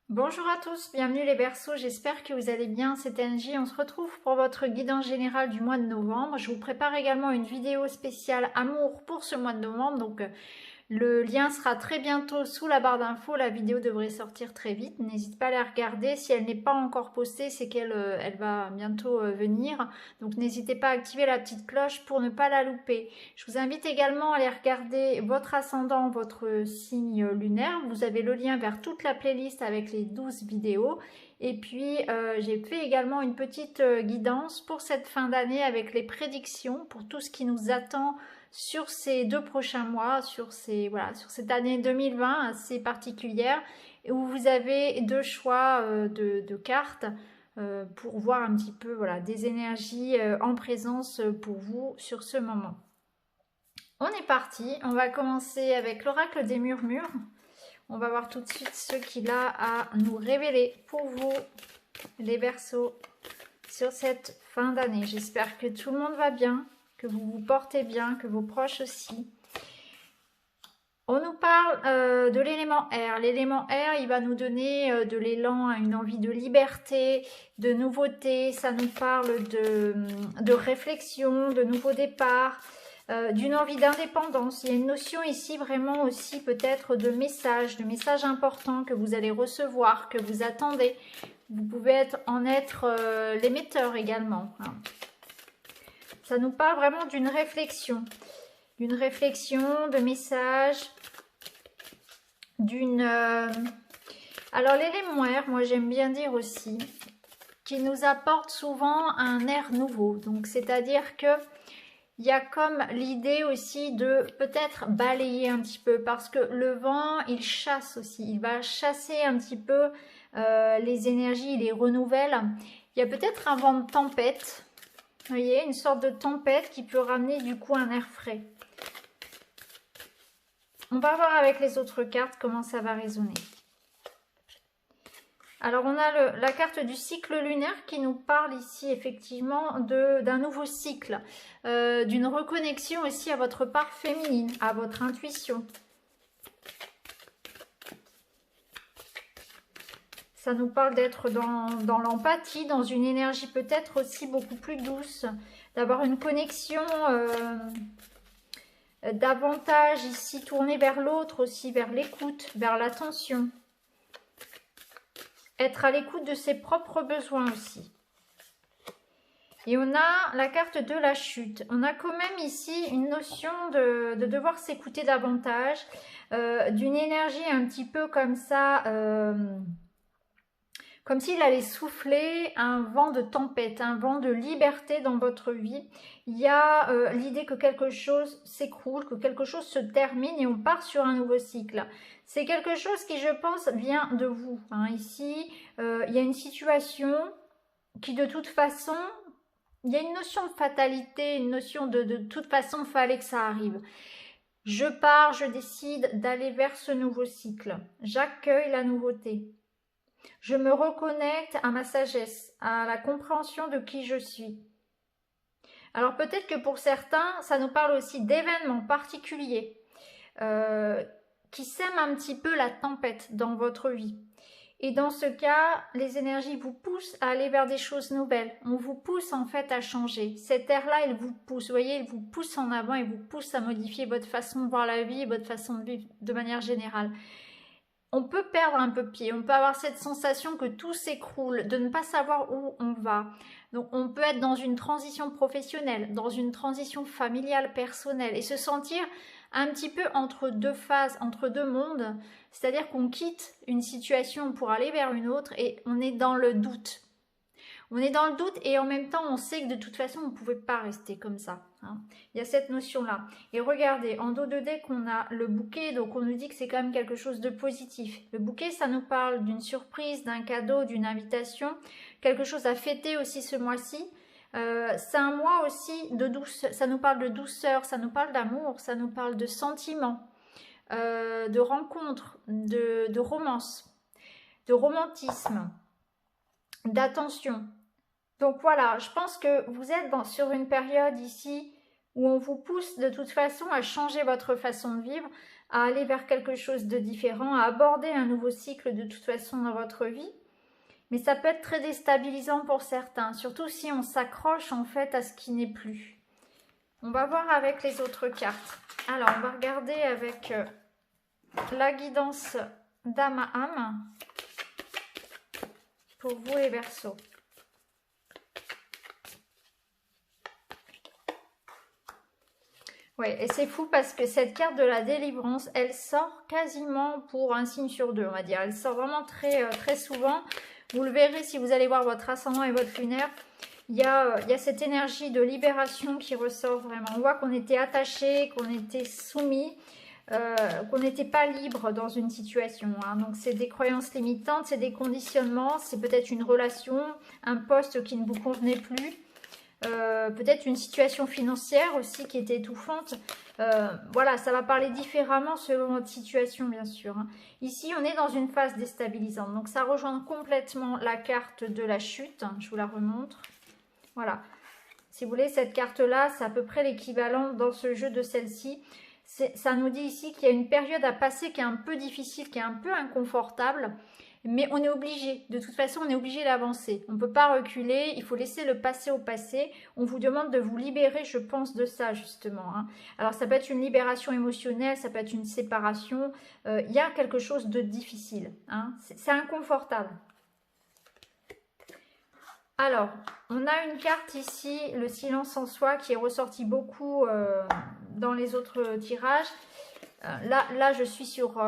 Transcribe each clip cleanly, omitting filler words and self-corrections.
Bonjour à tous, bienvenue les Verseaux, j'espère que vous allez bien, c'est Angie, on se retrouve pour votre guidance générale du mois de novembre. Je vous prépare également une vidéo spéciale amour pour ce mois de novembre, donc le lien sera très bientôt sous la barre d'infos, la vidéo devrait sortir très vite, n'hésite pas à la regarder, si elle n'est pas encore postée c'est qu'elle elle va bientôt venir, donc n'hésitez pas à activer la petite cloche pour ne pas la louper. Je vous invite également à aller regarder votre ascendant, votre signe lunaire, vous avez le lien vers toute la playlist avec les 12 vidéos. Et puis j'ai fait également une petite guidance pour cette fin d'année avec les prédictions pour tout ce qui nous attend sur ces 2 prochains mois, sur cette année 2020 assez particulière, où vous avez 2 choix de cartes pour voir un petit peu des énergies en présence pour vous sur ce moment. On est parti, on va commencer avec l'oracle des murmures. On va voir tout de suite ce qu'il a à nous révéler pour vous, les Verseaux, sur cette fin d'année. J'espère que tout le monde va bien, que vous vous portez bien, que vos proches aussi. On nous parle de l'élément air. L'élément air, il va nous donner de l'élan, une envie de liberté, de nouveauté. Ça nous parle de réflexion, de nouveaux départs, d'une envie d'indépendance. Il y a une notion ici vraiment aussi peut-être de messages importants que vous allez recevoir, que vous attendez. Vous pouvez en être l'émetteur également. Ça nous parle vraiment d'une réflexion, de messages, d'une... Alors l'élément air, moi j'aime bien dire aussi, qui nous apporte souvent un air nouveau. Donc c'est-à-dire que il y a comme l'idée aussi de peut-être balayer un petit peu, parce que le vent, il chasse aussi, il va chasser un petit peu les énergies, il les renouvelle. Il y a peut-être un vent de tempête. Vous voyez, une sorte de tempête qui peut ramener du coup un air frais. On va voir avec les autres cartes comment ça va résonner. Alors on a la carte du cycle lunaire qui nous parle ici effectivement d'un nouveau cycle, d'une reconnexion aussi à votre part féminine, à votre intuition. Ça nous parle d'être dans l'empathie, dans une énergie peut-être aussi beaucoup plus douce, d'avoir une connexion davantage ici tournée vers l'autre aussi, vers l'écoute, vers l'attention. Être à l'écoute de ses propres besoins aussi. Et on a la carte de la chute. On a quand même ici une notion de devoir s'écouter davantage, d'une énergie un petit peu comme ça... comme s'il allait souffler un vent de tempête, un vent de liberté dans votre vie. Il y a l'idée que quelque chose s'écroule, que quelque chose se termine et on part sur un nouveau cycle. C'est quelque chose qui, je pense, vient de vous. Ici, il y a une situation qui, de toute façon, il y a une notion de fatalité, une notion de toute façon, il fallait que ça arrive. Je pars, je décide d'aller vers ce nouveau cycle. J'accueille la nouveauté. Je me reconnecte à ma sagesse, à la compréhension de qui je suis. Alors peut-être que pour certains, ça nous parle aussi d'événements particuliers qui sèment un petit peu la tempête dans votre vie. Et dans ce cas, les énergies vous poussent à aller vers des choses nouvelles. On vous pousse en fait à changer. Cet air-là, il vous pousse, vous voyez, il vous pousse en avant, il vous pousse à modifier votre façon de voir la vie, votre façon de vivre de manière générale. On peut perdre un peu pied, on peut avoir cette sensation que tout s'écroule, de ne pas savoir où on va. Donc on peut être dans une transition professionnelle, dans une transition familiale, personnelle, et se sentir un petit peu entre deux phases, entre deux mondes. C'est-à-dire qu'on quitte une situation pour aller vers une autre et on est dans le doute. On est dans le doute et en même temps on sait que de toute façon on ne pouvait pas rester comme ça. Il y a cette notion-là. Et regardez, en dos de deck on a le bouquet, donc on nous dit que c'est quand même quelque chose de positif. Le bouquet, ça nous parle d'une surprise, d'un cadeau, d'une invitation, quelque chose à fêter aussi ce mois-ci. C'est un mois aussi de douceur, ça nous parle de douceur, ça nous parle d'amour, ça nous parle de sentiments, de rencontres, de romance, de romantisme, d'attention. Donc voilà, je pense que vous êtes sur une période ici où on vous pousse de toute façon à changer votre façon de vivre, à aller vers quelque chose de différent, à aborder un nouveau cycle de toute façon dans votre vie. Mais ça peut être très déstabilisant pour certains, surtout si on s'accroche en fait à ce qui n'est plus. On va voir avec les autres cartes. Alors, on va regarder avec la guidance d'âme à âme pour vous les Verseaux. Ouais, et c'est fou parce que cette carte de la délivrance, elle sort quasiment pour un signe sur deux, on va dire. Elle sort vraiment très souvent. Vous le verrez si vous allez voir votre ascendant et votre lunaire. Il y a cette énergie de libération qui ressort vraiment. On voit qu'on était attaché, qu'on était soumis, qu'on n'était pas libre dans une situation. Hein. Donc c'est des croyances limitantes, c'est des conditionnements, c'est peut-être une relation, un poste qui ne vous convenait plus. Peut-être une situation financière aussi qui était étouffante. Voilà, ça va parler différemment selon votre situation, bien sûr. Hein. Ici, on est dans une phase déstabilisante. Donc, ça rejoint complètement la carte de la chute. Je vous la remontre. Voilà. Si vous voulez, cette carte-là, c'est à peu près l'équivalent dans ce jeu de celle-ci. Ça nous dit ici qu'il y a une période à passer qui est un peu difficile, qui est un peu inconfortable. Mais on est obligé, de toute façon, on est obligé d'avancer. On ne peut pas reculer, il faut laisser le passé au passé. On vous demande de vous libérer, je pense, de ça, justement. Hein. Alors, ça peut être une libération émotionnelle, ça peut être une séparation. Il y a quelque chose de difficile. Hein. C'est inconfortable. Alors, on a une carte ici, le silence en soi, qui est ressorti beaucoup dans les autres tirages. Là, je suis sur,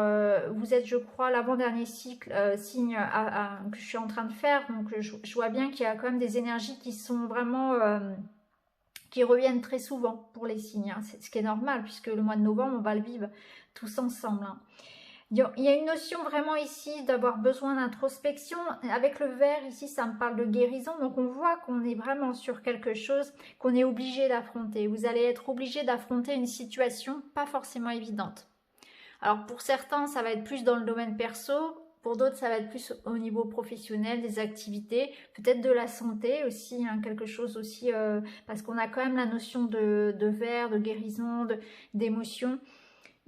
vous êtes, je crois, l'avant-dernier cycle, signe que je suis en train de faire. Donc, je vois bien qu'il y a quand même des énergies qui sont vraiment, qui reviennent très souvent pour les signes. Hein. C'est ce qui est normal, puisque le mois de novembre, on va le vivre tous ensemble. Hein. Il y a une notion vraiment ici d'avoir besoin d'introspection. Avec le vert, ici, ça me parle de guérison. Donc, on voit qu'on est vraiment sur quelque chose qu'on est obligé d'affronter. Vous allez être obligé d'affronter une situation pas forcément évidente. Alors, pour certains, ça va être plus dans le domaine perso. Pour d'autres, ça va être plus au niveau professionnel, des activités, peut-être de la santé aussi, hein, quelque chose aussi, parce qu'on a quand même la notion de vert, de guérison, d'émotion.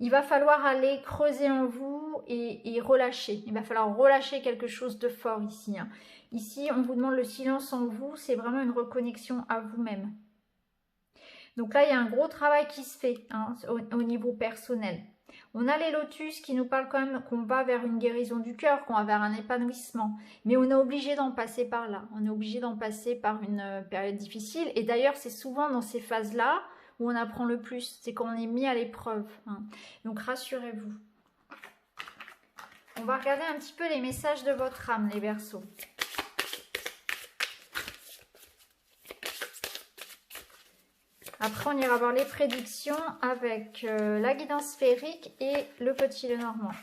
Il va falloir aller creuser en vous et relâcher. Il va falloir relâcher quelque chose de fort ici. Hein. Ici, on vous demande le silence en vous. C'est vraiment une reconnexion à vous-même. Donc là, il y a un gros travail qui se fait hein, au niveau personnel. On a les lotus qui nous parlent quand même qu'on va vers une guérison du cœur, qu'on va vers un épanouissement. Mais on est obligé d'en passer par là. On est obligé d'en passer par une période difficile. Et d'ailleurs, c'est souvent dans ces phases-là où on apprend le plus, c'est quand on est mis à l'épreuve. Hein. Donc rassurez-vous. On va regarder un petit peu les messages de votre âme, les Verseaux. Après, on ira voir les prédictions avec la guidance sphérique et le petit Lenormand.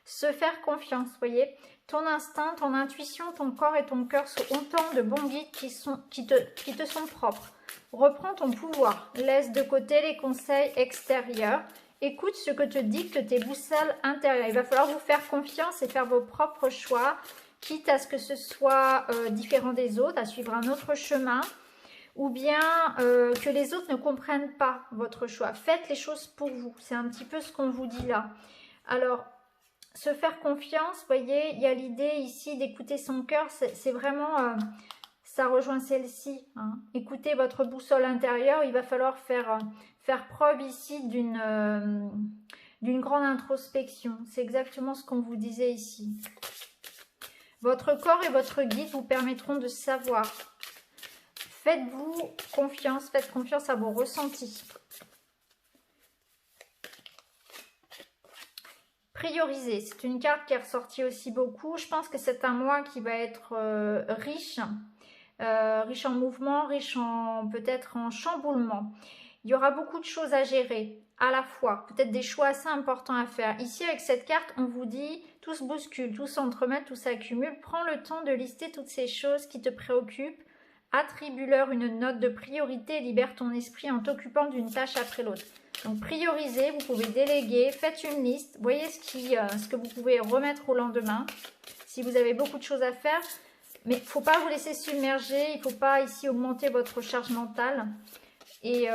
Se faire confiance, voyez. Ton instinct, ton intuition, ton corps et ton cœur sont autant de bons guides qui te sont propres. Reprends ton pouvoir, laisse de côté les conseils extérieurs, écoute ce que te dictent tes boussoles intérieures. Il va falloir vous faire confiance et faire vos propres choix, quitte à ce que ce soit différent des autres, à suivre un autre chemin, ou bien que les autres ne comprennent pas votre choix. Faites les choses pour vous, c'est un petit peu ce qu'on vous dit là. Alors, se faire confiance, vous voyez, il y a l'idée ici d'écouter son cœur, c'est vraiment... ça rejoint celle-ci. Hein. Écoutez votre boussole intérieure. Il va falloir faire preuve ici d'une grande introspection. C'est exactement ce qu'on vous disait ici. Votre corps et votre guide vous permettront de savoir. Faites-vous confiance. Faites confiance à vos ressentis. Prioriser. C'est une carte qui est ressortie aussi beaucoup. Je pense que c'est un mois qui va être riche. Riche en mouvement, riche en peut-être en chamboulement. Il y aura beaucoup de choses à gérer à la fois, peut-être des choix assez importants à faire. Ici avec cette carte, on vous dit tout se bouscule, tout s'entremêle, tout s'accumule. Prends le temps de lister toutes ces choses qui te préoccupent, attribue-leur une note de priorité et libère ton esprit en t'occupant d'une tâche après l'autre. Donc priorisez, vous pouvez déléguer, faites une liste, voyez ce que vous pouvez remettre au lendemain. Si vous avez beaucoup de choses à faire, mais il ne faut pas vous laisser submerger, il ne faut pas ici augmenter votre charge mentale. et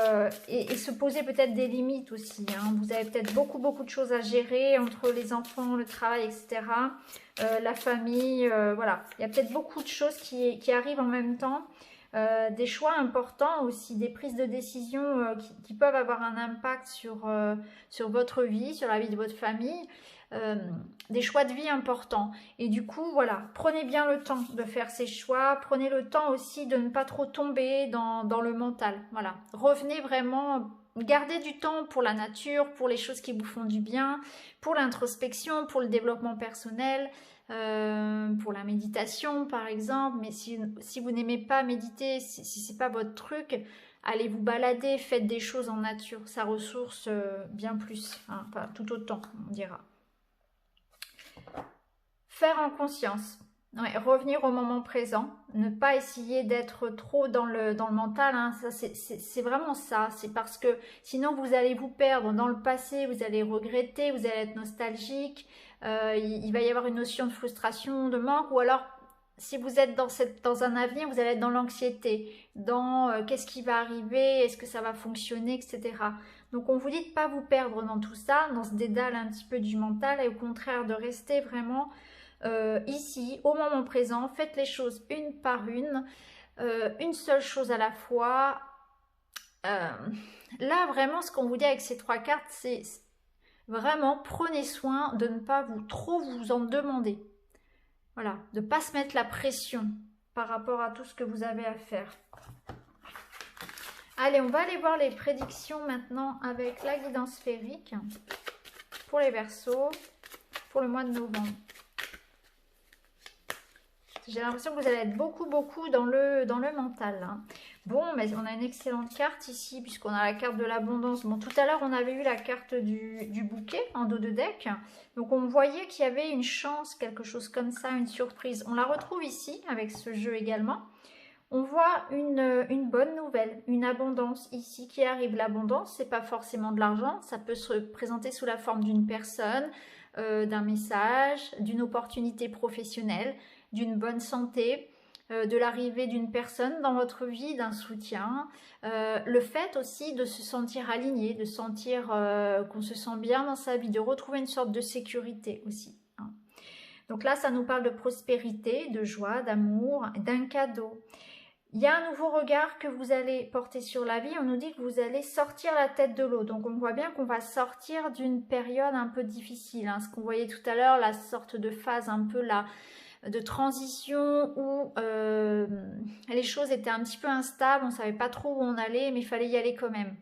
se poser peut-être des limites aussi. Hein. Vous avez peut-être beaucoup de choses à gérer entre les enfants, le travail, etc. La famille, voilà. Il y a peut-être beaucoup de choses qui arrivent en même temps. Des choix importants aussi, des prises de décision qui peuvent avoir un impact sur votre vie, sur la vie de votre famille. Des choix de vie importants. Et du coup, voilà, prenez bien le temps de faire ces choix. Prenez le temps aussi de ne pas trop tomber dans le mental. Voilà, revenez vraiment, gardez du temps pour la nature, pour les choses qui vous font du bien, pour l'introspection, pour le développement personnel, pour la méditation par exemple. Mais si vous n'aimez pas méditer, si c'est pas votre truc, allez vous balader, faites des choses en nature. Ça ressource bien plus, hein, enfin, tout autant, on dira. Faire en conscience, ouais, revenir au moment présent, ne pas essayer d'être trop dans le mental, hein, c'est vraiment ça, c'est parce que sinon vous allez vous perdre dans le passé, vous allez regretter, vous allez être nostalgique, il va y avoir une notion de frustration, de manque, ou alors si vous êtes dans un avenir, vous allez être dans l'anxiété, dans qu'est-ce qui va arriver, est-ce que ça va fonctionner, etc. Donc on vous dit de ne pas vous perdre dans tout ça, dans ce dédale un petit peu du mental, et au contraire de rester vraiment ici, au moment présent. Faites les choses une par une seule chose à la fois. Là, vraiment, ce qu'on vous dit avec ces 3 cartes, c'est vraiment prenez soin de ne pas trop vous en demander. Voilà, de ne pas se mettre la pression par rapport à tout ce que vous avez à faire. Allez, on va aller voir les prédictions maintenant avec la guidance sphérique pour les Verseaux pour le mois de novembre. J'ai l'impression que vous allez être beaucoup dans le mental. Hein. Bon, mais on a une excellente carte ici, puisqu'on a la carte de l'abondance. Bon, tout à l'heure, on avait eu la carte du bouquet en dos de deck. Donc, on voyait qu'il y avait une chance, quelque chose comme ça, une surprise. On la retrouve ici, avec ce jeu également. On voit une bonne nouvelle, une abondance ici qui arrive. L'abondance, c'est pas forcément de l'argent. Ça peut se présenter sous la forme d'une personne, d'un message, d'une opportunité professionnelle, d'une bonne santé, de l'arrivée d'une personne dans votre vie, d'un soutien. Le fait aussi de se sentir aligné, de sentir qu'on se sent bien dans sa vie, de retrouver une sorte de sécurité aussi. Hein. Donc là, ça nous parle de prospérité, de joie, d'amour, d'un cadeau. Il y a un nouveau regard que vous allez porter sur la vie. On nous dit que vous allez sortir la tête de l'eau. Donc on voit bien qu'on va sortir d'une période un peu difficile. Hein. Ce qu'on voyait tout à l'heure, la sorte de phase un peu là de transition où les choses étaient un petit peu instables, on ne savait pas trop où on allait, mais il fallait y aller quand même.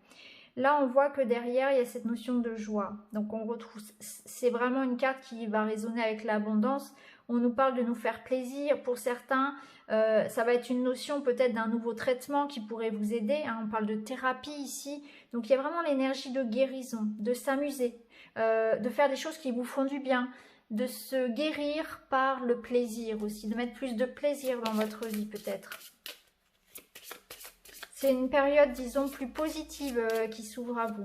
Là, on voit que derrière, il y a cette notion de joie. Donc, on retrouve, c'est vraiment une carte qui va résonner avec l'abondance. On nous parle de nous faire plaisir. Pour certains, ça va être une notion peut-être d'un nouveau traitement qui pourrait vous aider. Hein. On parle de thérapie ici. Donc, il y a vraiment l'énergie de guérison, de s'amuser, de faire des choses qui vous font du bien, de se guérir par le plaisir aussi, de mettre plus de plaisir dans votre vie peut-être. C'est une période, disons, plus positive qui s'ouvre à vous.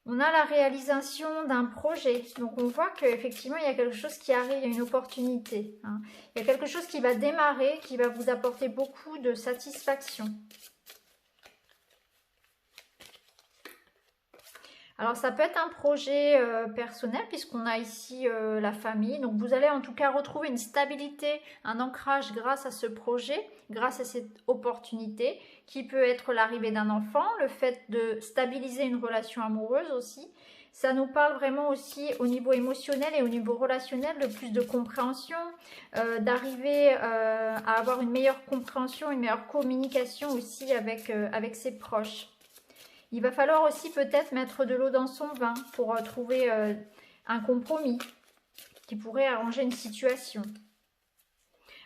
On a la réalisation d'un projet. Donc, on voit qu'effectivement, il y a quelque chose qui arrive, il y a une opportunité. Hein. Il y a quelque chose qui va démarrer, qui va vous apporter beaucoup de satisfaction. Alors, ça peut être un projet personnel puisqu'on a ici la famille. Donc, vous allez en tout cas retrouver une stabilité, un ancrage grâce à ce projet, grâce à cette opportunité qui peut être l'arrivée d'un enfant, le fait de stabiliser une relation amoureuse aussi. Ça nous parle vraiment aussi au niveau émotionnel et au niveau relationnel de plus de compréhension, d'arriver à avoir une meilleure compréhension, une meilleure communication aussi avec ses proches. Il va falloir aussi peut-être mettre de l'eau dans son vin pour trouver un compromis qui pourrait arranger une situation.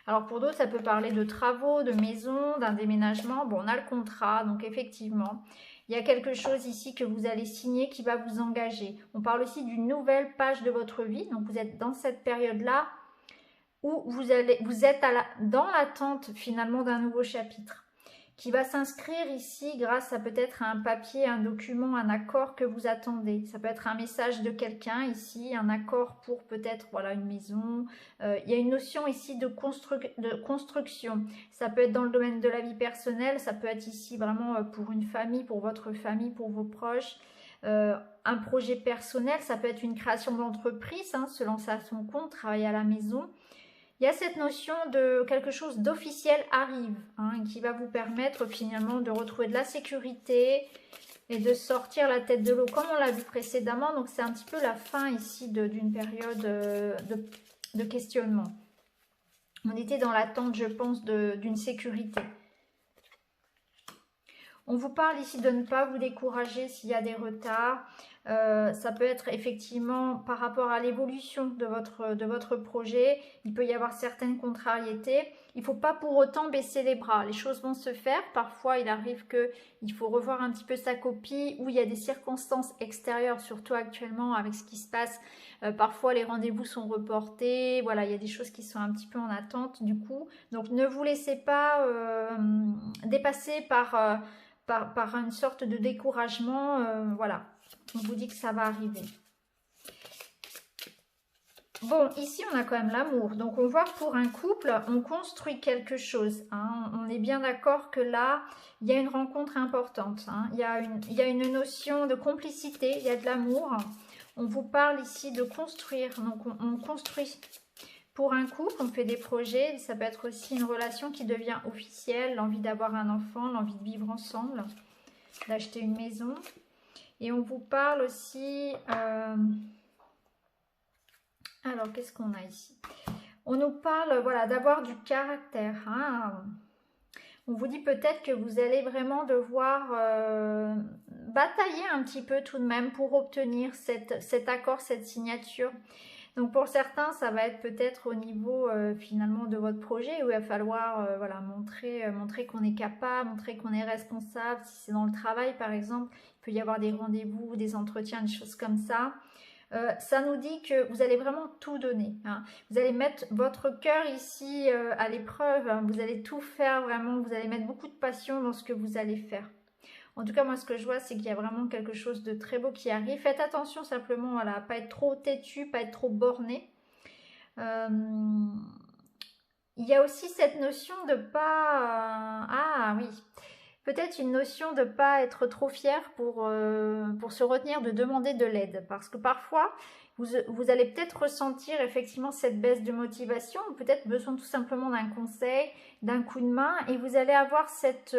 Alors pour d'autres, ça peut parler de travaux, de maison, d'un déménagement. Bon, on a le contrat, donc effectivement, il y a quelque chose ici que vous allez signer qui va vous engager. On parle aussi d'une nouvelle page de votre vie. Donc vous êtes dans cette période-là où vous êtes dans l'attente finalement d'un nouveau chapitre. qui va s'inscrire ici grâce à peut-être un papier, un document, un accord que vous attendez. Ça peut être un message de quelqu'un ici, un accord pour peut-être voilà, une maison. Il y a une notion ici de construction. Ça peut être dans le domaine de la vie personnelle, ça peut être ici vraiment pour une famille, pour votre famille, pour vos proches. Un projet personnel, ça peut être une création d'entreprise, hein, se lancer à son compte, travailler à la maison. Il y a cette notion de quelque chose d'officiel arrive, hein, qui va vous permettre finalement de retrouver de la sécurité et de sortir la tête de l'eau comme on l'a vu précédemment. Donc c'est un petit peu la fin ici d'une période de questionnement. On était dans l'attente, je pense, d'une sécurité. On vous parle ici de ne pas vous décourager s'il y a des retards. Ça peut être effectivement par rapport à l'évolution de votre projet. Il peut y avoir certaines contrariétés. Il ne faut pas pour autant baisser les bras. Les choses vont se faire. Parfois, il arrive qu'il faut revoir un petit peu sa copie ou il y a des circonstances extérieures, surtout actuellement avec ce qui se passe. Parfois, les rendez-vous sont reportés. Voilà, il y a des choses qui sont un petit peu en attente du coup. Donc, ne vous laissez pas dépasser par une sorte de découragement. Voilà. On vous dit que ça va arriver. Bon, ici, on a quand même l'amour. Donc, on voit que pour un couple, on construit quelque chose. Hein. On est bien d'accord que là, il y a une rencontre importante. Hein. Il y a une notion de complicité, il y a de l'amour. On vous parle ici de construire. Donc, on construit pour un couple, on fait des projets. Ça peut être aussi une relation qui devient officielle, l'envie d'avoir un enfant, l'envie de vivre ensemble, d'acheter une maison. Et on vous parle aussi... Alors, qu'est-ce qu'on a ici? On nous parle, voilà, d'avoir du caractère. Hein. On vous dit peut-être que vous allez vraiment devoir batailler un petit peu tout de même pour obtenir cet accord, cette signature. Donc, pour certains, ça va être peut-être au niveau finalement de votre projet où il va falloir voilà, montrer qu'on est capable, montrer qu'on est responsable. Si c'est dans le travail, par exemple, il peut y avoir des rendez-vous, des entretiens, des choses comme ça. Ça nous dit que vous allez vraiment tout donner. Hein. Vous allez mettre votre cœur ici à l'épreuve. Hein. Vous allez tout faire vraiment. Vous allez mettre beaucoup de passion dans ce que vous allez faire. En tout cas, moi, ce que je vois, c'est qu'il y a vraiment quelque chose de très beau qui arrive. Faites attention simplement voilà, à ne pas être trop têtu, pas être trop borné. Il y a aussi cette notion de pas... ah oui, peut-être une notion de ne pas être trop fier pour se retenir de demander de l'aide. Parce que parfois, vous allez peut-être ressentir effectivement cette baisse de motivation, ou peut-être besoin tout simplement d'un conseil, d'un coup de main, et vous allez avoir cette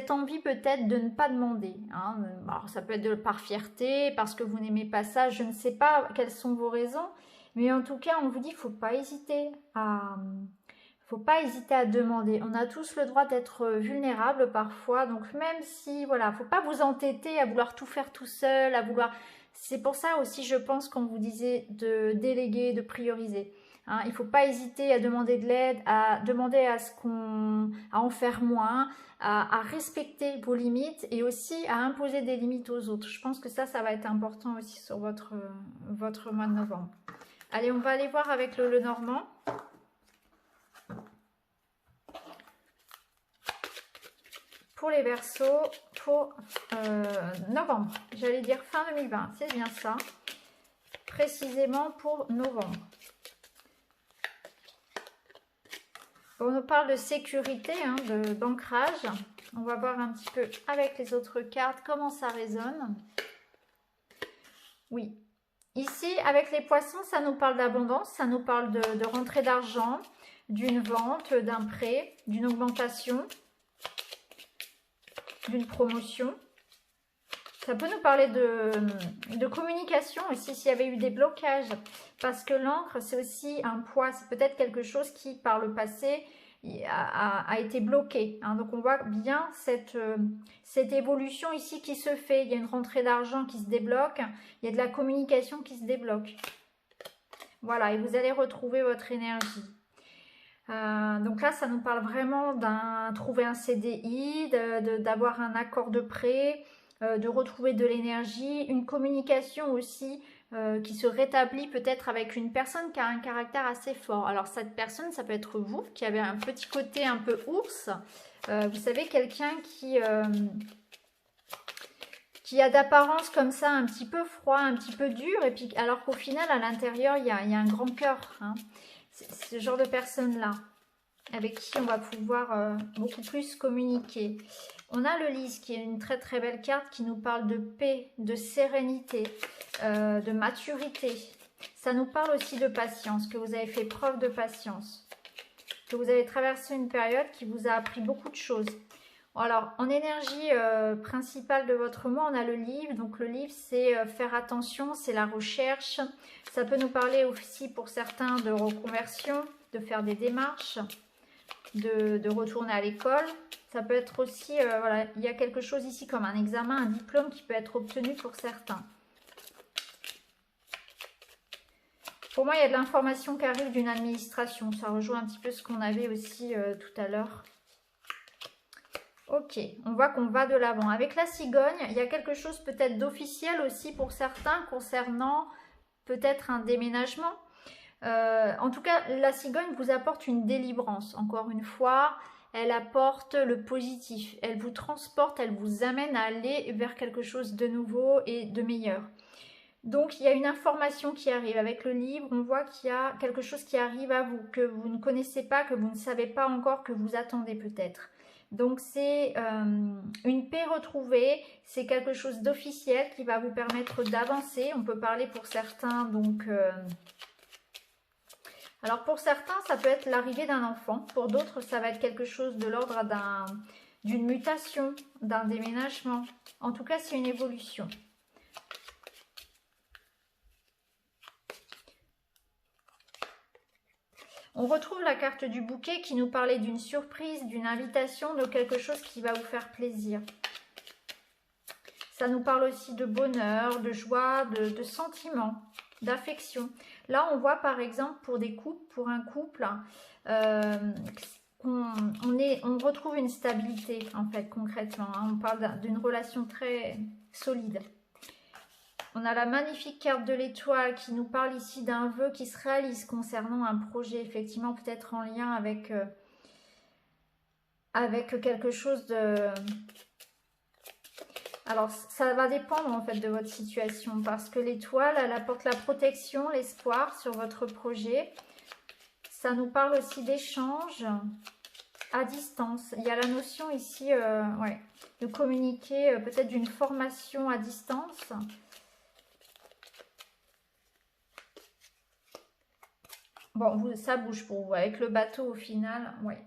envie peut-être de ne pas demander. Hein. Alors, ça peut être par fierté, parce que vous n'aimez pas ça, je ne sais pas quelles sont vos raisons, mais en tout cas, on vous dit qu'il ne faut pas hésiter à... Faut pas hésiter à demander. On a tous le droit d'être vulnérable parfois. Donc même si, voilà, faut pas vous entêter à vouloir tout faire tout seul, à vouloir... C'est pour ça aussi, je pense, qu'on vous disait de déléguer, de prioriser. Hein, il ne faut pas hésiter à demander de l'aide, à demander à en faire moins, à respecter vos limites et aussi à imposer des limites aux autres. Je pense que ça va être important aussi sur votre mois de novembre. Allez, on va aller voir avec le Normand. Pour les Verseaux, pour novembre, j'allais dire fin 2020, c'est bien ça, précisément pour novembre. On nous parle de sécurité, hein, d'ancrage. On va voir un petit peu avec les autres cartes comment ça résonne. Oui, ici avec les poissons, ça nous parle d'abondance, ça nous parle de rentrée d'argent, d'une vente, d'un prêt, d'une augmentation, d'une promotion. Ça peut nous parler de communication aussi s'il y avait eu des blocages, parce que l'encre c'est aussi un poids, c'est peut-être quelque chose qui par le passé a été bloqué. Hein. Donc on voit bien cette évolution ici qui se fait. Il y a une rentrée d'argent qui se débloque, il y a de la communication qui se débloque. Voilà, et vous allez retrouver votre énergie. Donc là, ça nous parle vraiment trouver un CDI, d'avoir un accord de prêt, de retrouver de l'énergie, une communication aussi qui se rétablit peut-être avec une personne qui a un caractère assez fort. Alors cette personne, ça peut être vous, qui avez un petit côté un peu ours, Vous savez, quelqu'un qui a d'apparence comme ça un petit peu froid, un petit peu dur, et puis alors qu'au final, à l'intérieur, il y a un grand cœur. Hein. C'est ce genre de personne-là, avec qui on va pouvoir beaucoup plus communiquer. On a le lys qui est une très très belle carte qui nous parle de paix, de sérénité, de maturité. Ça nous parle aussi de patience, que vous avez fait preuve de patience, que vous avez traversé une période qui vous a appris beaucoup de choses. Alors, en énergie principale de votre mois, on a le livre. Donc, le livre, c'est faire attention, c'est la recherche. Ça peut nous parler aussi pour certains de reconversion, de faire des démarches, de retourner à l'école. Ça peut être aussi, voilà, il y a quelque chose ici comme un examen, un diplôme qui peut être obtenu pour certains. Pour moi, il y a de l'information qui arrive d'une administration. Ça rejoint un petit peu ce qu'on avait aussi tout à l'heure. Ok, on voit qu'on va de l'avant. Avec la cigogne, il y a quelque chose peut-être d'officiel aussi pour certains concernant peut-être un déménagement. En tout cas, la cigogne vous apporte une délivrance. Encore une fois, elle apporte le positif. Elle vous transporte, elle vous amène à aller vers quelque chose de nouveau et de meilleur. Donc, il y a une information qui arrive. Avec le livre, on voit qu'il y a quelque chose qui arrive à vous, que vous ne connaissez pas, que vous ne savez pas encore, que vous attendez peut-être. Donc, c'est une paix retrouvée, c'est quelque chose d'officiel qui va vous permettre d'avancer. On peut parler pour certains, donc... Alors, pour certains, ça peut être l'arrivée d'un enfant. Pour d'autres, ça va être quelque chose de l'ordre d'une mutation, d'un déménagement. En tout cas, c'est une évolution. On retrouve la carte du bouquet qui nous parlait d'une surprise, d'une invitation, de quelque chose qui va vous faire plaisir. Ça nous parle aussi de bonheur, de joie, de sentiments, d'affection. Là, on voit par exemple pour des couples, pour un couple, on retrouve une stabilité en fait concrètement. Hein. On parle d'une relation très solide. On a la magnifique carte de l'étoile qui nous parle ici d'un vœu qui se réalise concernant un projet, effectivement peut-être en lien avec quelque chose de... Alors, ça va dépendre en fait de votre situation parce que l'étoile, elle apporte la protection, l'espoir sur votre projet. Ça nous parle aussi d'échanges à distance. Il y a la notion ici de communiquer, peut-être d'une formation à distance. Bon, ça bouge pour vous. Avec le bateau, au final, ouais.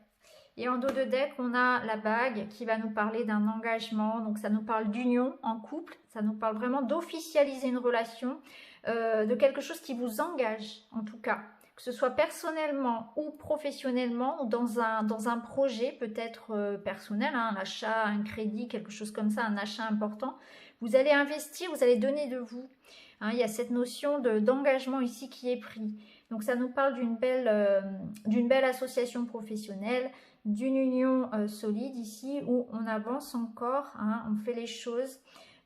Et en dos de deck, on a la bague qui va nous parler d'un engagement. Donc, ça nous parle d'union en couple. Ça nous parle vraiment d'officialiser une relation, de quelque chose qui vous engage, en tout cas. Que ce soit personnellement ou professionnellement, ou dans un projet peut-être personnel, hein, un achat, un crédit, quelque chose comme ça, un achat important. Vous allez investir, vous allez donner de vous. Hein, il y a cette notion d'engagement ici qui est pris. Donc, ça nous parle d'une belle association professionnelle, d'une union solide ici où on avance encore, hein, on fait les choses.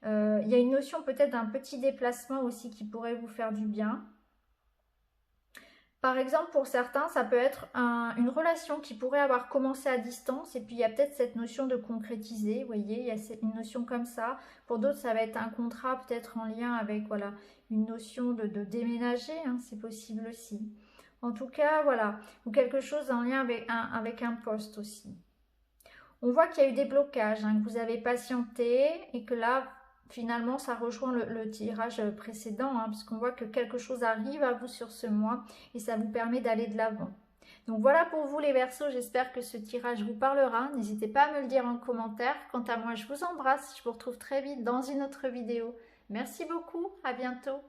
Il y a une notion peut-être d'un petit déplacement aussi qui pourrait vous faire du bien. Par exemple, pour certains, ça peut être une relation qui pourrait avoir commencé à distance et puis il y a peut-être cette notion de concrétiser, vous voyez, il y a une notion comme ça. Pour d'autres, ça va être un contrat peut-être en lien avec voilà, une notion de déménager, hein, c'est possible aussi. En tout cas, voilà, ou quelque chose en lien avec un poste aussi. On voit qu'il y a eu des blocages, hein, que vous avez patienté et que là, finalement, ça rejoint le tirage précédent, hein, puisqu'on voit que quelque chose arrive à vous sur ce mois et ça vous permet d'aller de l'avant. Donc voilà pour vous les Verseaux, j'espère que ce tirage vous parlera. N'hésitez pas à me le dire en commentaire. Quant à moi, je vous embrasse, je vous retrouve très vite dans une autre vidéo. Merci beaucoup, à bientôt.